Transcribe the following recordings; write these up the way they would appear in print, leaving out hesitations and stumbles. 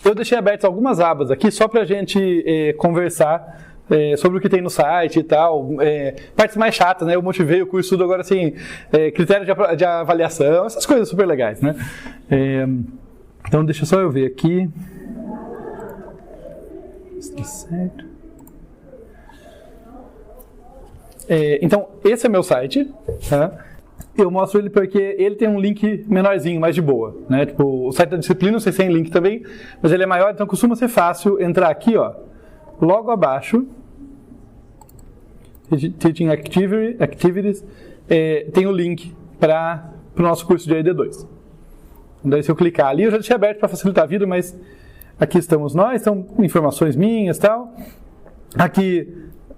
eu deixei abertas algumas abas aqui só para a gente conversar sobre o que tem no site e tal, partes mais chatas, né? Eu motivei o curso tudo agora, assim, critérios de avaliação, essas coisas super legais, né? Então, deixa só eu ver aqui. Está certo. Então, esse é meu site, tá? Eu mostro ele porque ele tem um link menorzinho, mais de boa, né? Tipo, o site da disciplina, não sei se tem link também, mas ele é maior, então costuma ser fácil entrar aqui, ó, logo abaixo, Teaching Activities, tem o link para o nosso curso de AD2. Daí se eu clicar ali, eu já deixei aberto para facilitar a vida, mas aqui estamos nós, são informações minhas e tal. Aqui,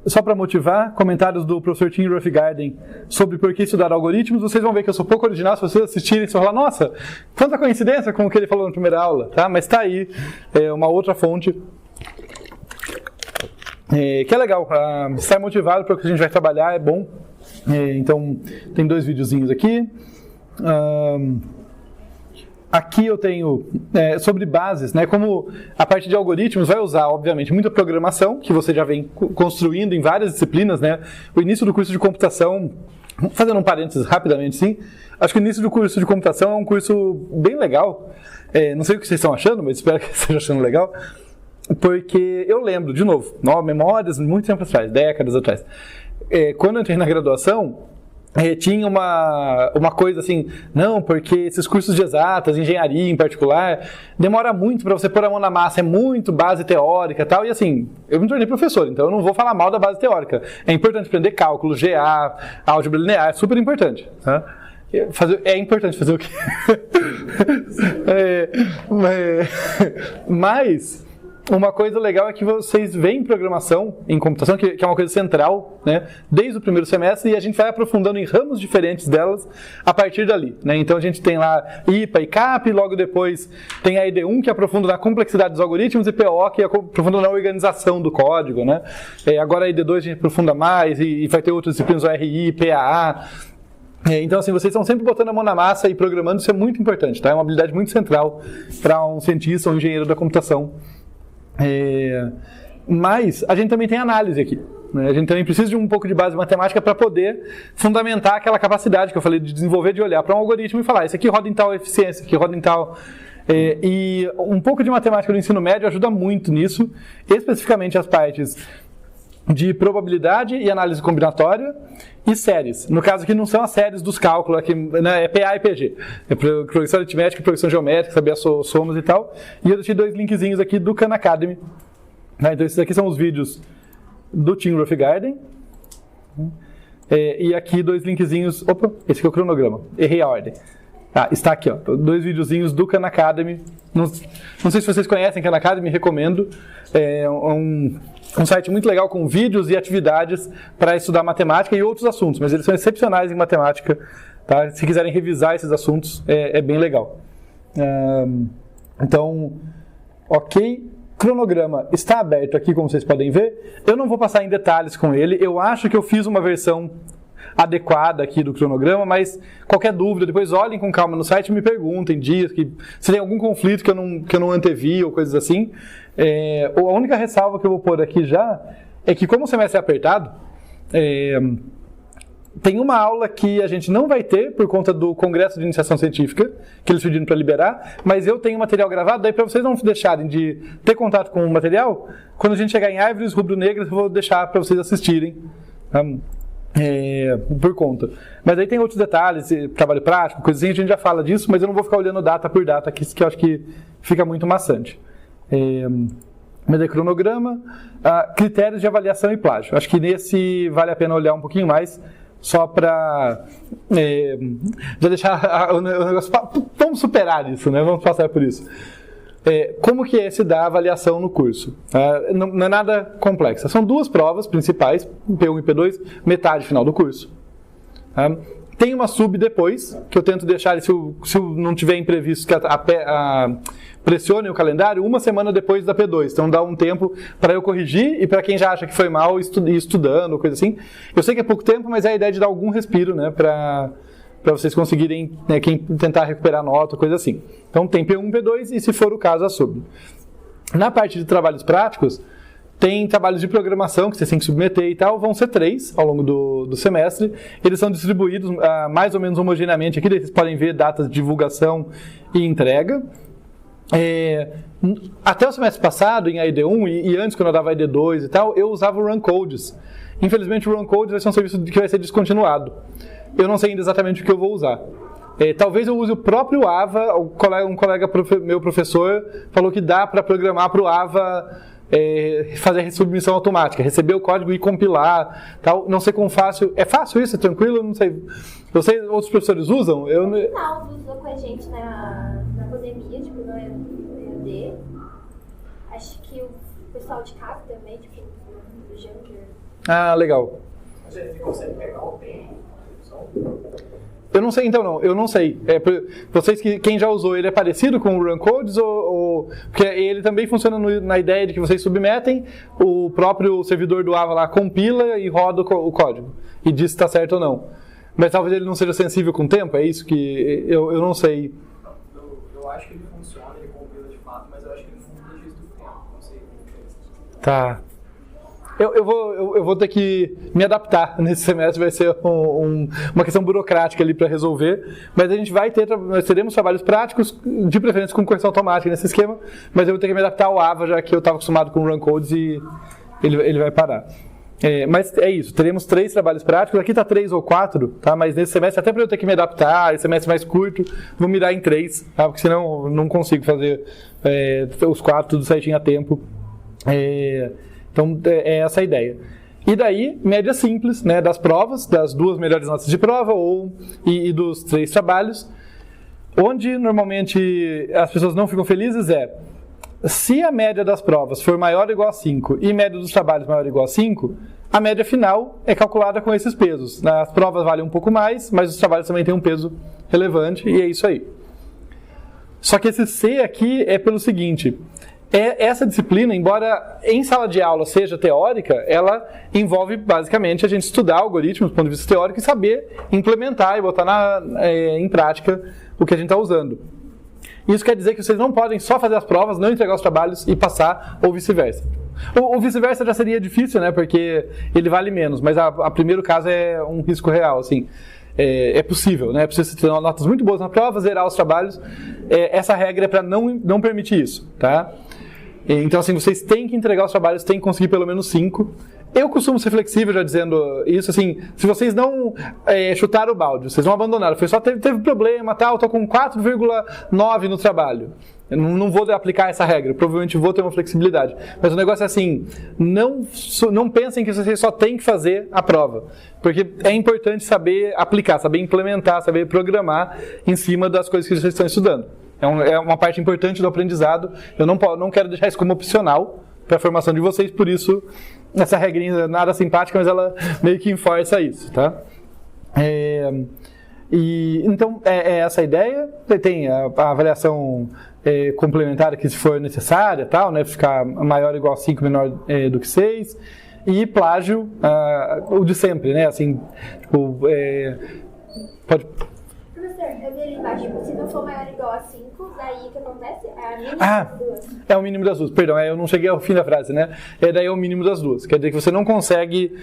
só para motivar, comentários do professor Tim Roughgarden sobre por que estudar algoritmos. Vocês vão ver que eu sou pouco original, se vocês assistirem, vocês vão falar, nossa, quanta coincidência com o que ele falou na primeira aula, tá? Mas está aí, uma outra fonte que é legal, estar motivado para o que a gente vai trabalhar é bom. Então, tem 2 videozinhos aqui. Aqui eu tenho sobre bases, né? Como a parte de algoritmos vai usar, obviamente, muita programação, que você já vem construindo em várias disciplinas, né? O início do curso de computação, fazendo um parênteses rapidamente, sim, acho que o início do curso de computação é um curso bem legal. Não sei o que vocês estão achando, mas espero que vocês estejam achando legal. Porque eu lembro, de novo, memórias muito tempo atrás, décadas atrás, quando eu entrei na graduação, tinha uma coisa assim, não, porque esses cursos de exatas, engenharia em particular, demora muito para você pôr a mão na massa, é muito base teórica e tal, e assim, eu me tornei professor, então eu não vou falar mal da base teórica. É importante aprender cálculo, GA, álgebra linear, é super importante, tá? É importante fazer o quê? Mas uma coisa legal é que vocês veem programação em computação, que é uma coisa central, né, desde o primeiro semestre, e a gente vai aprofundando em ramos diferentes delas a partir dali, né? Então a gente tem lá IPA e CAP, logo depois tem a ED1, que aprofunda na complexidade dos algoritmos, e PO, que aprofunda na organização do código, né? Agora a ED2 a gente aprofunda mais, e vai ter outras disciplinas, o RI, PAA. Então, assim, vocês estão sempre botando a mão na massa e programando, isso é muito importante, tá? É uma habilidade muito central para um cientista ou um engenheiro da computação. Mas a gente também tem análise aqui, né? A gente também precisa de um pouco de base matemática para poder fundamentar aquela capacidade que eu falei de desenvolver, de olhar para um algoritmo e falar, isso aqui roda em tal eficiência, isso aqui roda em tal... E um pouco de matemática do ensino médio ajuda muito nisso, especificamente as partes de probabilidade e análise combinatória e séries. No caso aqui não são as séries dos cálculos, aqui, né, é PA e PG. É progressão aritmética e progressão geométrica, saber as somas e tal. E eu deixei 2 linkzinhos aqui do Khan Academy. Então esses aqui são os vídeos do Tim Roughgarden. E aqui 2 linkzinhos... Opa, esse aqui é o cronograma. Errei a ordem. Está aqui, ó, 2 videozinhos do Khan Academy. Não sei se vocês conhecem Khan Academy, recomendo. É um site muito legal com vídeos e atividades para estudar matemática e outros assuntos, mas eles são excepcionais em matemática, tá? Se quiserem revisar esses assuntos, é bem legal. Então, ok, cronograma está aberto aqui, como vocês podem ver. Eu não vou passar em detalhes com ele, eu acho que eu fiz uma versão adequada aqui do cronograma, mas qualquer dúvida, depois olhem com calma no site e me perguntem dias, se tem algum conflito que eu não antevi ou coisas assim. A única ressalva que eu vou pôr aqui já é que, como o semestre é apertado, tem uma aula que a gente não vai ter por conta do Congresso de Iniciação Científica, que eles pediram para liberar, mas eu tenho material gravado, daí para vocês não deixarem de ter contato com o material, quando a gente chegar em árvores rubro-negras, eu vou deixar para vocês assistirem. Por conta. Mas aí tem outros detalhes, trabalho prático, coisinha, a gente já fala disso, mas eu não vou ficar olhando data por data, que eu acho que fica muito maçante. Mas é cronograma, critérios de avaliação e plágio. Acho que nesse vale a pena olhar um pouquinho mais, só para já deixar o negócio... Vamos superar isso, né? Vamos passar por isso. Como que se dá a avaliação no curso? Não é nada complexo. São 2 provas principais, P1 e P2, metade final do curso. Tem uma sub depois, que eu tento deixar, se não tiver imprevisto, que pressione o calendário, 1 semana depois da P2. Então dá um tempo para eu corrigir e para quem já acha que foi mal, ir estudando, coisa assim. Eu sei que é pouco tempo, mas é a ideia de dar algum respiro, né, para vocês conseguirem, quem tentar recuperar nota, coisa assim. Então tem P1, P2 e, se for o caso, a sub. Na parte de trabalhos práticos, tem trabalhos de programação que vocês têm que submeter e tal, vão ser 3 ao longo do semestre. Eles são distribuídos mais ou menos homogeneamente aqui, vocês podem ver datas de divulgação e entrega. Até o semestre passado, em AED1 e antes, quando eu dava AED2 e tal, eu usava o Run Codes. Infelizmente, o Run Codes vai ser um serviço que vai ser descontinuado. Eu não sei ainda exatamente o que eu vou usar. Talvez eu use o próprio Ava. Um colega meu professor falou que dá para programar para o Ava fazer a submissão automática, receber o código e compilar, tal. Não sei quão fácil. É fácil isso? É tranquilo? Não sei. Outros professores usam? O Rinaldo usou com a gente na pandemia, tipo, no EAD. Acho que o pessoal de CAP também, tipo, do Junker. Ah, legal. Mas ele consegue pegar o tempo? Eu não sei, então não. Eu não sei. Vocês quem já usou, ele é parecido com o Run Codes ou porque ele também funciona na ideia de que vocês submetem, o próprio servidor do Ava lá compila e roda o código e diz se está certo ou não. Mas talvez ele não seja sensível com o tempo, é isso que eu não sei. Eu acho que ele funciona, ele compila de fato, mas eu acho que ele não registra o tempo. Não sei como é. Tá. Eu vou ter que me adaptar nesse semestre, vai ser uma questão burocrática ali para resolver, mas a gente nós teremos trabalhos práticos, de preferência com correção automática nesse esquema, mas eu vou ter que me adaptar ao Ava, já que eu estava acostumado com Run Codes e ele vai parar. Mas é isso, teremos 3 trabalhos práticos, aqui está 3 ou 4, tá? Mas nesse semestre, até para eu ter que me adaptar, esse semestre mais curto, vou mirar em 3, tá? Porque senão eu não consigo fazer os 4 tudo certinho a tempo. Então, é essa a ideia. E daí, média simples, né, das provas, das 2 melhores notas de prova e dos 3 trabalhos. Onde, normalmente, as pessoas não ficam felizes se a média das provas for maior ou igual a 5 e a média dos trabalhos maior ou igual a 5, a média final é calculada com esses pesos. As provas valem um pouco mais, mas os trabalhos também têm um peso relevante e é isso aí. Só que esse C aqui é pelo seguinte... Essa disciplina, embora em sala de aula seja teórica, ela envolve basicamente a gente estudar algoritmos do ponto de vista teórico e saber implementar e botar em prática o que a gente está usando. Isso quer dizer que vocês não podem só fazer as provas, não entregar os trabalhos e passar, ou vice-versa. O vice-versa já seria difícil, né, porque ele vale menos, mas a primeiro caso é um risco real, assim. É possível, né? É possível ter notas muito boas na prova, zerar os trabalhos. Essa regra é para não permitir isso, tá? Então, assim, vocês têm que entregar os trabalhos, têm que conseguir pelo menos 5. Eu costumo ser flexível já dizendo isso, assim, se vocês não chutaram o balde, vocês não abandonaram, foi só teve problema, tal, tô com 4,9 no trabalho. Eu não vou aplicar essa regra, provavelmente vou ter uma flexibilidade. Mas o negócio é assim, não pensem que vocês só têm que fazer a prova. Porque é importante saber aplicar, saber implementar, saber programar em cima das coisas que vocês estão estudando. É uma parte importante do aprendizado. Eu não quero deixar isso como opcional para a formação de vocês, por isso essa regrinha nada simpática, mas ela meio que enforça isso, tá? Então, é essa a ideia. Tem a avaliação complementar que se for necessária, tal, né? Ficar maior ou igual a 5, menor do que 6. E plágio, o de sempre, né? Assim, tipo, pode... Eu vi ali embaixo, se não for maior ou igual a 5, daí o que acontece? É a mínima das duas. É o mínimo das duas. Perdão, eu não cheguei ao fim da frase, né? Daí é o mínimo das duas. Quer dizer que você não consegue...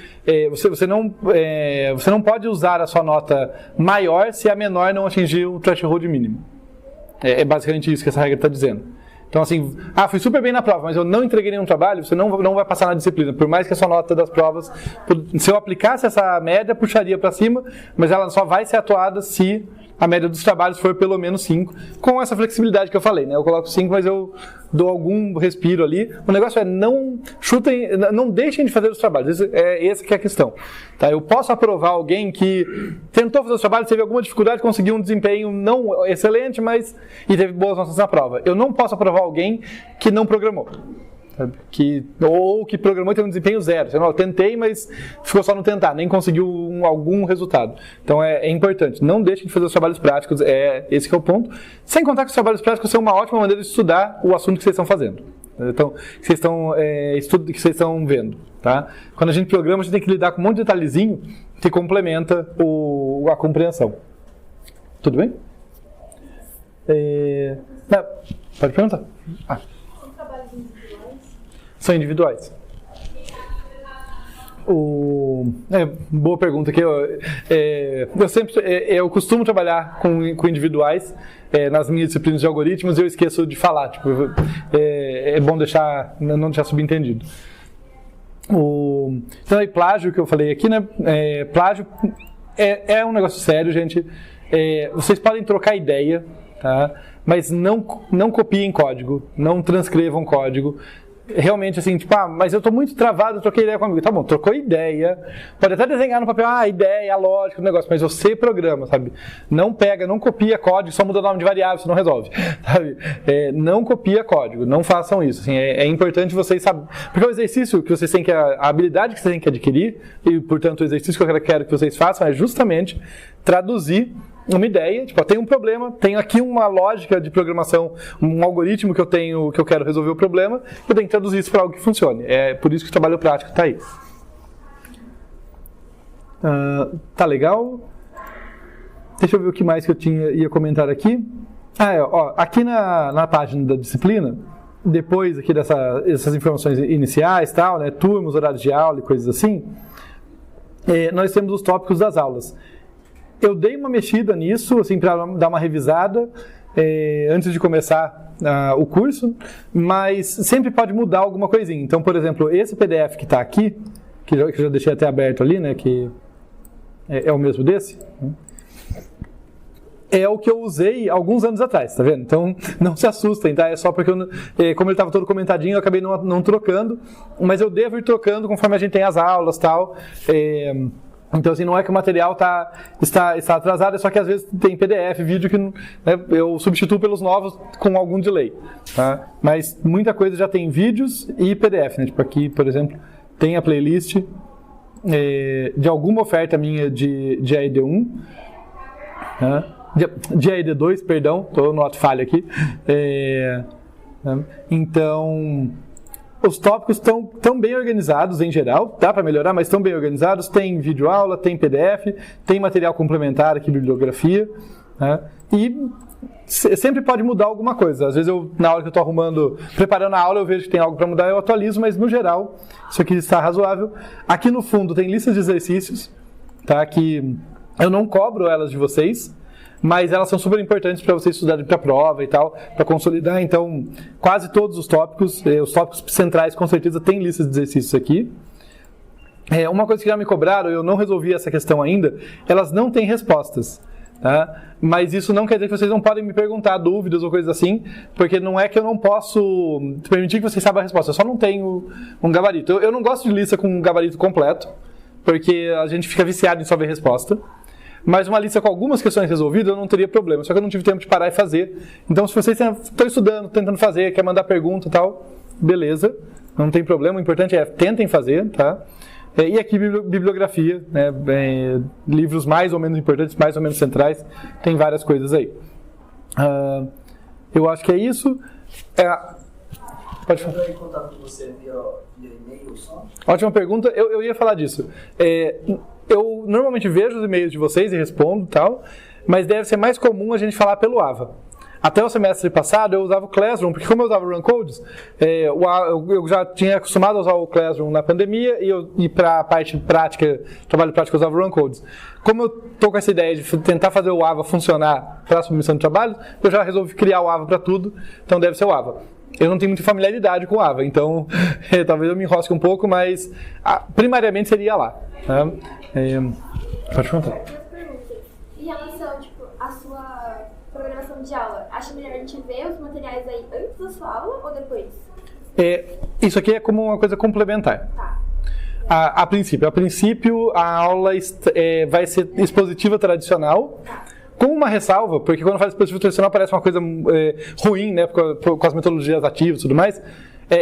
Você não pode usar a sua nota maior se a menor não atingir o threshold mínimo. É basicamente isso que essa regra está dizendo. Então, assim, fui super bem na prova, mas eu não entreguei nenhum trabalho, você não vai passar na disciplina. Por mais que a sua nota das provas, se eu aplicasse essa média, puxaria para cima, mas ela só vai ser atuada se a média dos trabalhos for pelo menos 5, com essa flexibilidade que eu falei, né? Eu coloco 5, mas eu dou algum respiro ali. O negócio é não deixem de fazer os trabalhos. Essa que é a questão. Tá? Eu posso aprovar alguém que tentou fazer os trabalhos, teve alguma dificuldade, conseguiu um desempenho não excelente, e teve boas notas na prova. Eu não posso aprovar alguém que não programou. Ou que programou e teve um desempenho 0. Eu tentei, mas ficou só no tentar, nem conseguiu algum resultado. Então é importante, não deixem de fazer os trabalhos práticos, esse que é o ponto. Sem contar que os trabalhos práticos são uma ótima maneira de estudar o assunto que vocês estão fazendo. Então, que vocês estão vendo. Tá? Quando a gente programa, a gente tem que lidar com um monte de detalhezinho que complementa a compreensão. Tudo bem? Pode perguntar. Os trabalhos individuais são individuais. Boa pergunta aqui. Eu costumo trabalhar com individuais nas minhas disciplinas de algoritmos e eu esqueço de falar. Tipo, é bom não deixar subentendido. Então, aí, plágio que eu falei aqui, né? Plágio é um negócio sério, gente. Vocês podem trocar ideia, tá? Mas não copiem código, não transcrevam código. Realmente assim, tipo, mas eu tô muito travado, eu troquei ideia com um amigo. Tá bom, trocou ideia, pode até desenhar no papel, a ideia, a lógica, o negócio, mas você programa, sabe? Não pega, não copia código, só muda o nome de variável, isso não resolve, sabe? Não copia código, não façam isso, assim, é importante vocês saberem, porque o exercício que vocês têm que, a habilidade que vocês têm que adquirir, e portanto o exercício que eu quero que vocês façam é justamente traduzir uma ideia, tipo, tem um problema, tenho aqui uma lógica de programação, um algoritmo que eu quero resolver o problema, eu tenho que traduzir isso para algo que funcione. É por isso que o trabalho prático está aí. Tá legal? Deixa eu ver o que mais que eu ia comentar aqui. Aqui na página da disciplina, depois aqui dessas informações iniciais, tal, né, turmas, horários de aula e coisas assim, nós temos os tópicos das aulas. Eu dei uma mexida nisso, assim, para dar uma revisada antes de começar o curso, mas sempre pode mudar alguma coisinha. Então, por exemplo, esse PDF que está aqui, que eu já deixei até aberto ali, né, que é o mesmo desse, é o que eu usei alguns anos atrás, tá vendo? Então, não se assustem, tá? É só porque, como ele estava todo comentadinho, eu acabei não trocando, mas eu devo ir trocando conforme a gente tem as aulas e tal. Então, assim, não é que o material está atrasado, é só que às vezes tem PDF, vídeo que, né, eu substituo pelos novos com algum delay, tá? Mas muita coisa já tem vídeos e PDF, né? Tipo aqui, por exemplo, tem a playlist de alguma oferta minha de AED1, né? De AED2, perdão, estou no ato falha aqui. Então, os tópicos estão bem organizados em geral, dá para melhorar, mas estão bem organizados. Tem videoaula, tem PDF, tem material complementar aqui, bibliografia, né? E sempre pode mudar alguma coisa. Às vezes, na hora que eu estou preparando a aula, eu vejo que tem algo para mudar, eu atualizo, mas no geral, isso aqui está razoável. Aqui no fundo tem listas de exercícios, tá? Que eu não cobro elas de vocês, mas elas são super importantes para vocês estudarem para a prova e tal, para consolidar. Então, quase todos os tópicos centrais, com certeza, tem listas de exercícios aqui. Uma coisa que já me cobraram, eu não resolvi essa questão ainda, elas não têm respostas, tá? Mas isso não quer dizer que vocês não podem me perguntar dúvidas ou coisas assim, porque não é que eu não posso permitir que vocês saibam a resposta, eu só não tenho um gabarito. Eu não gosto de lista com um gabarito completo, porque a gente fica viciado em só ver resposta. Mas uma lista com algumas questões resolvidas eu não teria problema, só que eu não tive tempo de parar e fazer. Então, se vocês estão estudando, tentando fazer, quer mandar pergunta e tal, beleza, não tem problema, o importante é tentem fazer, tá? E aqui bibliografia, né? Livros mais ou menos importantes, mais ou menos centrais, tem várias coisas aí. Eu acho que é isso. Pode falar. Eu ia contar com você via e-mail só? Ótima pergunta, eu ia falar disso. Eu normalmente vejo os e-mails de vocês e respondo e tal, mas deve ser mais comum a gente falar pelo AVA. Até o semestre passado eu usava o Classroom, porque como eu usava o Runcodes, eu já tinha acostumado a usar o Classroom na pandemia e para a parte prática, trabalho prático, eu usava o Runcodes. Como eu estou com essa ideia de tentar fazer o AVA funcionar para a submissão de trabalho, eu já resolvi criar o AVA para tudo, então deve ser o AVA. Eu não tenho muita familiaridade com o AVA, então talvez eu me enrosque um pouco, mas primariamente seria lá. Tá? Pode perguntar. Em relação, à sua programação de aula, acha melhor a gente ver os materiais aí antes da sua aula ou depois? Isso aqui é como uma coisa complementar. Tá. A princípio, a aula vai ser expositiva tradicional, com uma ressalva, porque quando faz expositivo tradicional parece uma coisa ruim, né, com as metodologias ativas e tudo mais.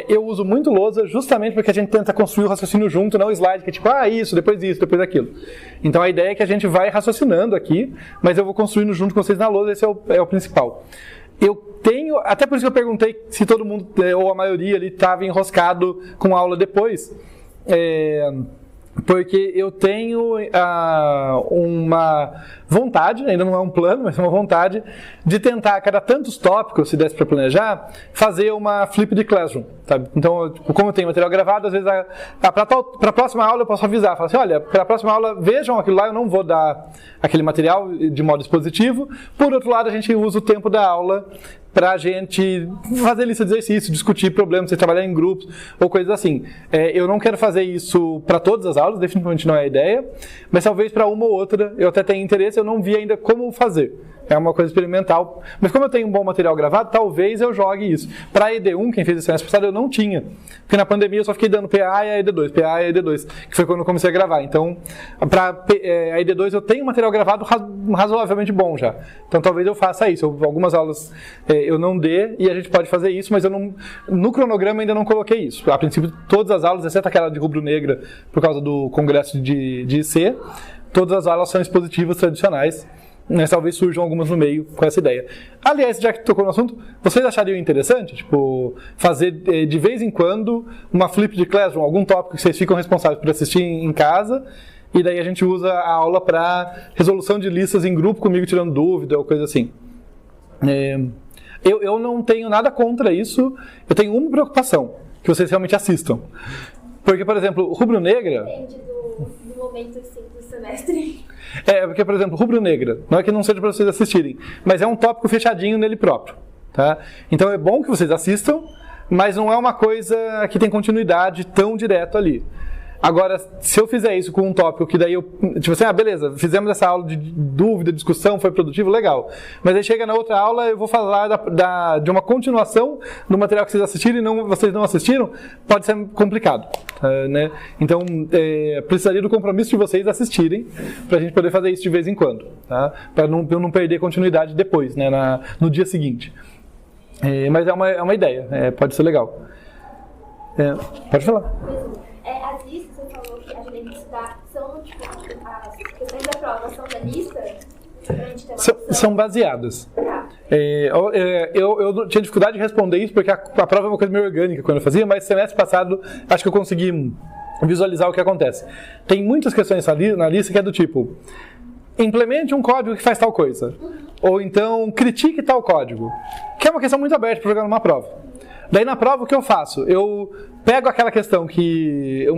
Eu uso muito lousa justamente porque a gente tenta construir o raciocínio junto, não o slide, que é tipo, isso, depois aquilo. Então a ideia é que a gente vai raciocinando aqui, mas eu vou construindo junto com vocês na lousa, esse é o principal. Eu tenho, até por isso que eu perguntei se todo mundo, ou a maioria ali, estava enroscado com a aula depois, porque eu tenho uma vontade, ainda não é um plano, mas é uma vontade, de tentar, a cada tantos tópicos, se desse para planejar, fazer uma flip de Classroom. sabe? Então, tipo, como eu tenho material gravado, às vezes para a próxima aula eu posso avisar, falar assim, olha, para a próxima aula vejam aquilo lá, eu não vou dar aquele material de modo expositivo. Por outro lado, a gente usa o tempo da aula para a gente fazer lista de exercício, discutir problemas, trabalhar em grupos ou coisas assim. Eu não quero fazer isso para todas as aulas, definitivamente não é a ideia, mas talvez para uma ou outra eu até tenha interesse, eu não vi ainda como fazer. É uma coisa experimental. Mas como eu tenho um bom material gravado, talvez eu jogue isso. Para a ED1, quem fez esse semestre passado, eu não tinha. Porque na pandemia eu só fiquei dando PA e a ED2, PA e a ED2, que foi quando eu comecei a gravar. Então, para a ED2 eu tenho um material gravado razoavelmente bom já. Então talvez eu faça isso. Algumas aulas eu não dê e a gente pode fazer isso, mas eu não, no cronograma ainda não coloquei isso. A princípio, todas as aulas, exceto aquela de rubro-negra, por causa do congresso de IC, todas as aulas são expositivas tradicionais. Mas talvez surjam algumas no meio com essa ideia. Aliás, já que tocou no assunto, vocês achariam interessante, tipo, fazer de vez em quando uma flip de classroom, algum tópico que vocês ficam responsáveis por assistir em casa, e daí a gente usa a aula para resolução de listas em grupo comigo tirando dúvida ou coisa assim. Eu não tenho nada contra isso, eu tenho uma preocupação, que vocês realmente assistam. Porque, por exemplo, rubro-negra... Depende do momento assim, do semestre. Porque, por exemplo, rubro-negra, não é que não seja para vocês assistirem, mas é um tópico fechadinho nele próprio, tá? Então é bom que vocês assistam, mas não é uma coisa que tem continuidade tão direto ali. Agora, se eu fizer isso com um tópico que daí eu, tipo assim, beleza, fizemos essa aula de dúvida, discussão, foi produtivo, legal. Mas aí chega na outra aula, eu vou falar de uma continuação do material que vocês assistiram e vocês não assistiram, pode ser complicado, né? Então, precisaria do compromisso de vocês assistirem, pra gente poder fazer isso de vez em quando, tá? Pra eu não perder continuidade depois, né, no dia seguinte. Mas é uma ideia, pode ser legal. Pode falar. As listas, você falou que a gente tem que estudar, são tipo, as questões da prova são da lista? Pra gente ter uma são baseadas. Eu tinha dificuldade de responder isso porque a prova é uma coisa meio orgânica quando eu fazia, mas semestre passado acho que eu consegui visualizar o que acontece. Tem muitas questões na lista que é do tipo: implemente um código que faz tal coisa. Ou então critique tal código. Que é uma questão muito aberta para jogar numa prova. Daí na prova o que eu faço? Eu pego aquela questão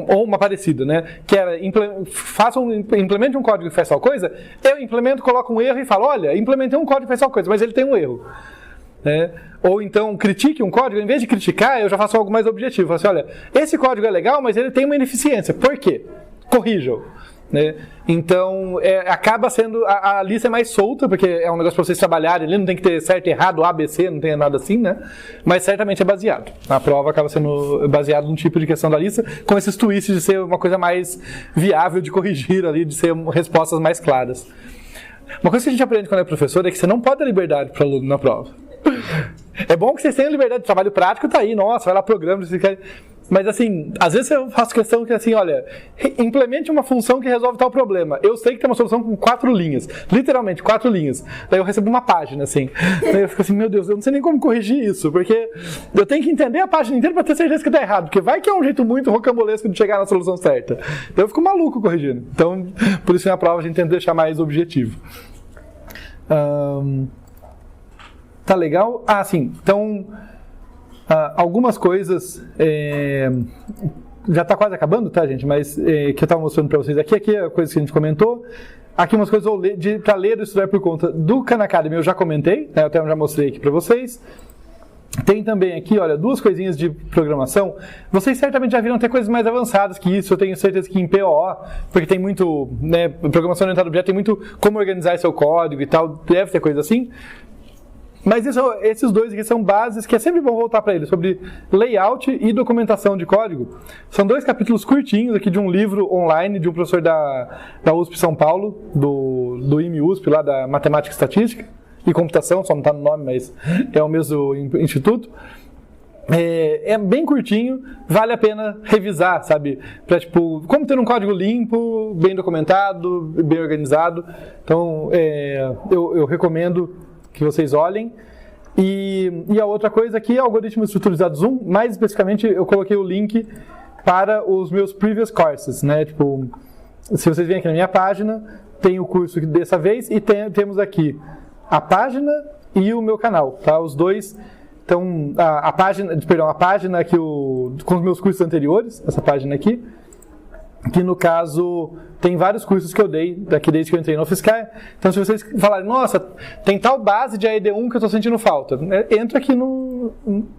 ou uma parecida, né? Que era, implemente um código que faz tal coisa, eu implemento, coloco um erro e falo, olha, implementei um código que faz tal coisa, mas ele tem um erro. Ou então critique um código, em vez de criticar, eu já faço algo mais objetivo. Eu falo assim, olha, esse código é legal, mas ele tem uma ineficiência. Por quê? Corrijam. Né? Então, acaba sendo... A lista é mais solta, porque é um negócio para vocês trabalharem ali, não tem que ter certo e errado, A, B, C, não tem nada assim, né? Mas certamente é baseado. A prova acaba sendo baseada num tipo de questão da lista, com esses twists de ser uma coisa mais viável de corrigir ali, de ser respostas mais claras. Uma coisa que a gente aprende quando é professor é que você não pode dar liberdade para o aluno na prova. É bom que vocês tenham liberdade de trabalho prático, tá aí, nossa, vai lá programa, se quer... Mas assim, às vezes eu faço questão que assim, olha, implemente uma função que resolve tal problema. Eu sei que tem uma solução com 4 linhas, literalmente 4 linhas. Daí eu recebo uma página assim. Daí eu fico assim, meu Deus, eu não sei nem como corrigir isso, porque eu tenho que entender a página inteira para ter certeza que tá errado, porque vai que é um jeito muito rocambolesco de chegar na solução certa. Então eu fico maluco corrigindo. Então, por isso na prova a gente tenta deixar mais objetivo. Tá legal? Sim. Então, algumas coisas, já está quase acabando, tá, gente? Mas que eu estava mostrando para vocês aqui é a coisa que a gente comentou. Aqui umas coisas para ler ou estudar por conta do Khan Academy, eu já comentei, né? Eu até já mostrei aqui para vocês. Tem também aqui, olha, 2 coisinhas de programação. Vocês certamente já viram ter coisas mais avançadas que isso. Eu tenho certeza que em POO, porque tem muito, né, programação orientada a objeto, tem muito como organizar seu código e tal, deve ter coisa assim. Mas esses 2 aqui são bases que é sempre bom voltar para eles, sobre layout e documentação de código. São 2 capítulos curtinhos aqui de um livro online de um professor da USP São Paulo, do IME-USP, lá da Matemática e Estatística e Computação, só não está no nome, mas é o mesmo instituto. É bem curtinho, vale a pena revisar, sabe? Para tipo, como ter um código limpo, bem documentado, bem organizado. Então, eu recomendo que vocês olhem. E a outra coisa aqui é Algoritmos Estruturizados 1. Mais especificamente, eu coloquei o link para os meus previous courses, né? Tipo, se vocês virem aqui na minha página, tem o curso dessa vez e temos aqui a página e o meu canal, tá? Os 2 Então, a página que com os meus cursos anteriores, essa página aqui, que no caso tem vários cursos que eu dei daqui desde que eu entrei no UFSCar. Então, se vocês falarem, nossa, tem tal base de AED1 que eu estou sentindo falta, entra aqui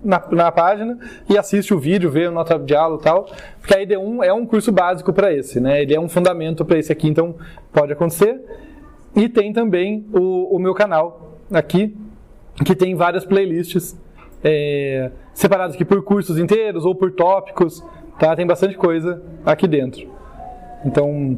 na página e assiste o vídeo, vê a nota de aula e tal, porque a AED1 é um curso básico para esse, né? Ele é um fundamento para esse aqui, então pode acontecer. E tem também o meu canal aqui, que tem várias playlists separadas aqui por cursos inteiros ou por tópicos, tá? Tem bastante coisa aqui dentro. Então,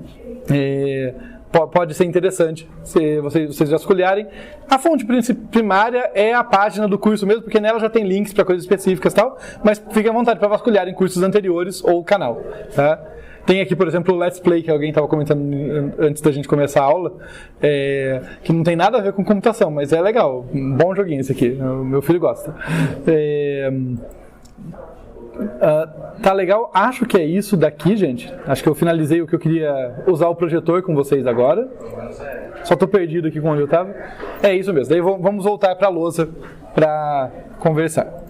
pode ser interessante se vocês já escolherem. A fonte primária é a página do curso mesmo, porque nela já tem links para coisas específicas e tal, mas fiquem à vontade para vasculharem cursos anteriores ou o canal, tá? Tem aqui, por exemplo, o Let's Play, que alguém estava comentando antes da gente começar a aula, que não tem nada a ver com computação, mas é legal. Um bom joguinho esse aqui, o meu filho gosta. Tá legal, acho que é isso daqui, gente. Acho que eu finalizei o que eu queria usar o projetor com vocês agora. Só tô perdido aqui com onde eu tava. É isso mesmo, daí vamos voltar para a lousa para conversar.